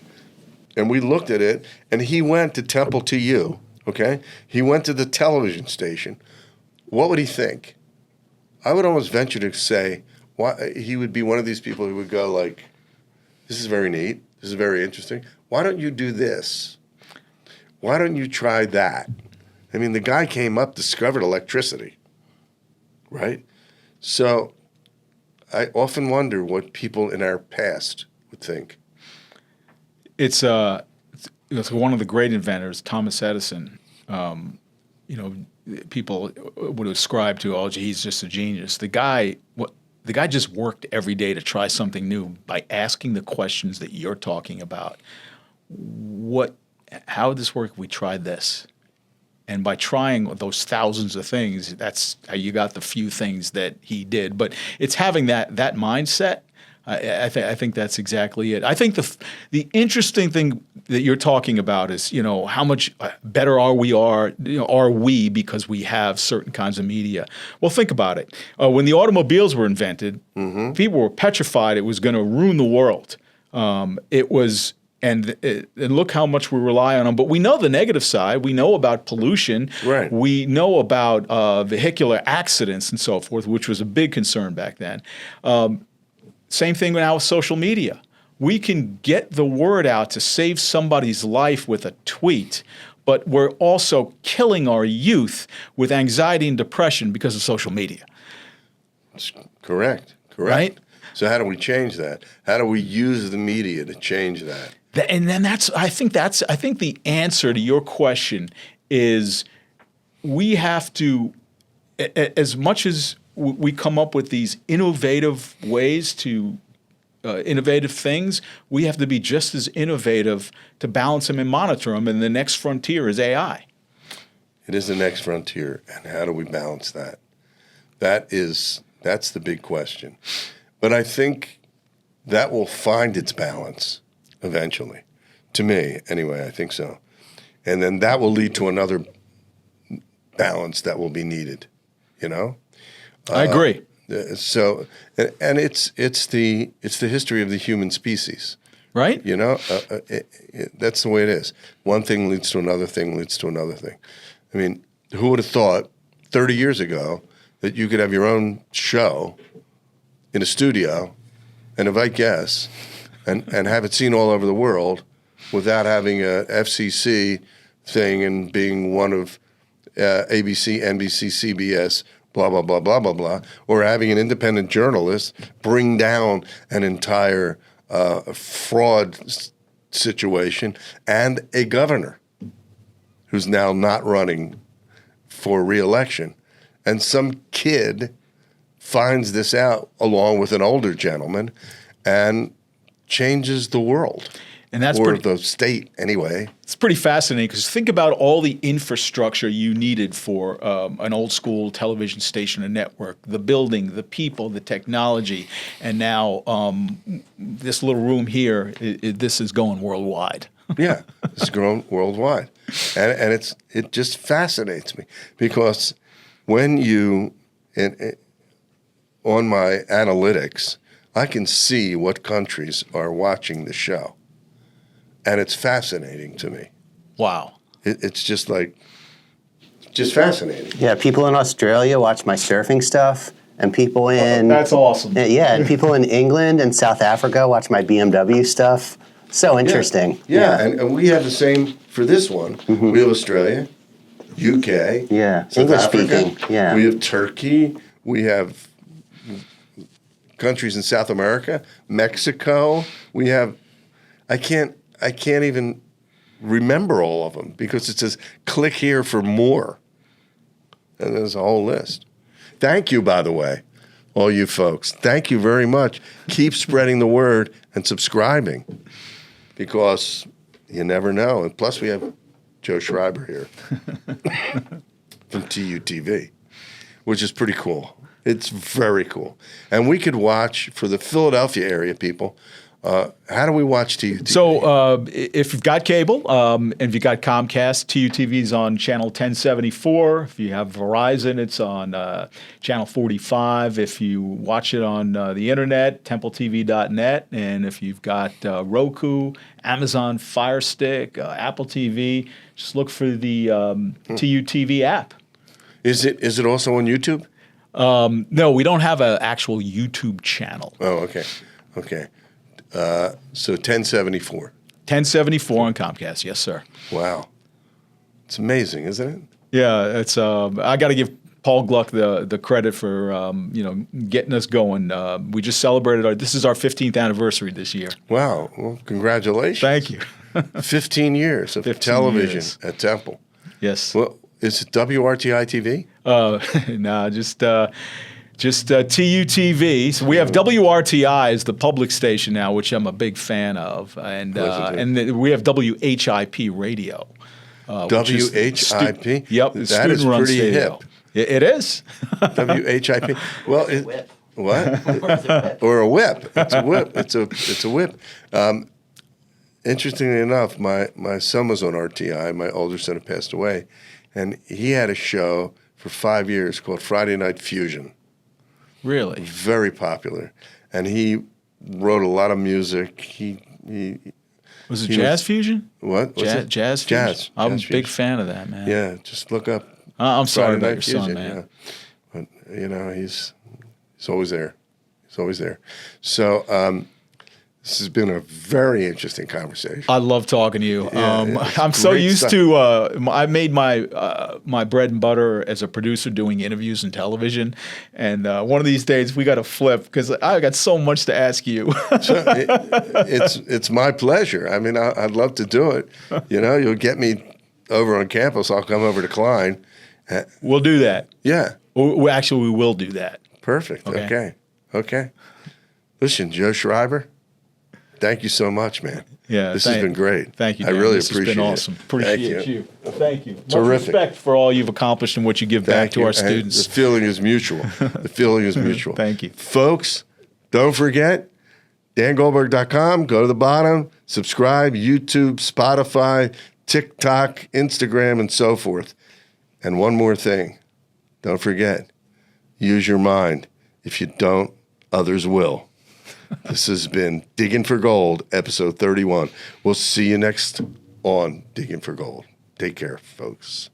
and we looked at it and he went to Temple TU, okay? He went to the television station. What would he think? I would almost venture to say he would be one of these people who would go like, this is very neat. This is very interesting. Why don't you do this? Why don't you try that? I mean, the guy came up, discovered electricity, right? So I often wonder what people in our past would think. It's one of the great inventors, Thomas Edison. People would ascribe to, oh, gee, he's just a genius. The guy just worked every day to try something new by asking the questions that you're talking about. How would this work if we tried this? And by trying those thousands of things, that's how you got the few things that he did. But it's having that mindset. I think that's exactly it. I think the interesting thing that you're talking about is, how much better are we because we have certain kinds of media? Well, think about it. When the automobiles were invented, people were petrified it was going to ruin the world. And look how much we rely on them. But we know the negative side. We know about pollution. Right. We know about vehicular accidents and so forth, which was a big concern back then. Same thing now with social media. We can get the word out to save somebody's life with a tweet, but we're also killing our youth with anxiety and depression because of social media. That's correct. Right? So how do we change that? How do we use the media to change that? And then I think the answer to your question is we have to, as much as we come up with these innovative ways to innovative things, we have to be just as innovative to balance them and monitor them. And the next frontier is AI. It is the next frontier, and how do we balance that? That's the big question. But I think that will find its balance eventually. To me, anyway, I think so. And then that will lead to another balance that will be needed, you know? I agree. So, and it's the history of the human species. Right? You know, that's the way it is. One thing leads to another thing, leads to another thing. I mean, who would have thought 30 years ago that you could have your own show in a studio and invite guests and have it seen all over the world without having a FCC thing and being one of ABC, NBC, CBS, blah, blah, blah, blah, blah, blah, or having an independent journalist bring down an entire fraud situation, and a governor who's now not running for re-election. And some kid finds this out along with an older gentleman and changes the world. And that's or the state, anyway. It's pretty fascinating because think about all the infrastructure you needed for an old school television station and network, the building, the people, the technology, and now this little room here, this is going worldwide. Yeah, it's grown worldwide. And it just fascinates me because when you, on my analytics, I can see what countries are watching the show. And it's fascinating to me. Wow. It's just fascinating. Yeah, people in Australia watch my surfing stuff, and people in... That's awesome. Yeah, and people in England and South Africa watch my BMW stuff. So interesting. Yeah. And we have the same for this one. Mm-hmm. We have Australia, UK, South English Africa. Speaking. Yeah. We have Turkey. We have countries in South America, Mexico. We have... I can't even remember all of them because it says click here for more. And there's a whole list. Thank you, by the way, all you folks. Thank you very much. Keep spreading the word and subscribing because you never know. And plus we have Joe Schreiber here from TUTV, which is pretty cool. It's very cool. And we could watch, for the Philadelphia area people, how do we watch TUTV? So if you've got cable and if you've got Comcast, TUTV is on channel 1074. If you have Verizon, it's on channel 45. If you watch it on the internet, templetv.net. And if you've got Roku, Amazon Fire Stick, Apple TV, just look for the TUTV app. Is it also on YouTube? No, we don't have an actual YouTube channel. Oh, okay. Okay. So 1074. 1074 on Comcast, yes, sir. Wow. It's amazing, isn't it? Yeah, it's. I got to give Paul Gluck the credit for getting us going. We just celebrated this is our 15th anniversary this year. Wow. Well, congratulations. Thank you. 15 years of 15 television years. at Temple. Yes. Well, is it WRTI TV? Nah, just TUTV. So we have WRTI as the public station now, which I'm a big fan of, and we have WHIP radio. WHIP? Yep, that is pretty hip. It is. WHIP. Well, what? Or a whip. It's a whip. It's a whip. Interestingly enough, my son was on RTI. My older son had passed away, and he had a show for 5 years called Friday Night Fusion. Really? Very popular. And he wrote a lot of music. He was it Jazz Fusion? What? Jazz Fusion? Jazz. I'm a Jazz big Fusion. fan of that, man. Yeah, just look up. I'm sorry Friday about your Night son, Fusion, man. Yeah. But, he's always there. He's always there. So this has been a very interesting conversation. I love talking to you. Yeah, I'm so used stuff. to. I made my bread and butter as a producer doing interviews and television, and one of these days we got to flip because I got so much to ask you. So it's my pleasure. I mean, I'd love to do it. You'll get me over on campus. I'll come over to Klein. We'll do that. Yeah. Actually, we will do that. Perfect. Okay. Listen, Joe Schreiber. Thank you so much, man. Yeah, this has been great. Thank you, Dan. I really this appreciate it. This has been awesome. Appreciate you. Thank you. Terrific. Much respect for all you've accomplished and what you give back to our students. The feeling is mutual. The feeling is mutual. Thank you. Folks, don't forget, DanGoldberg.com. Go to the bottom, subscribe, YouTube, Spotify, TikTok, Instagram, and so forth. And one more thing. Don't forget, use your mind. If you don't, others will. This has been Digging for Gold, episode 31. We'll see you next on Digging for Gold. Take care, folks.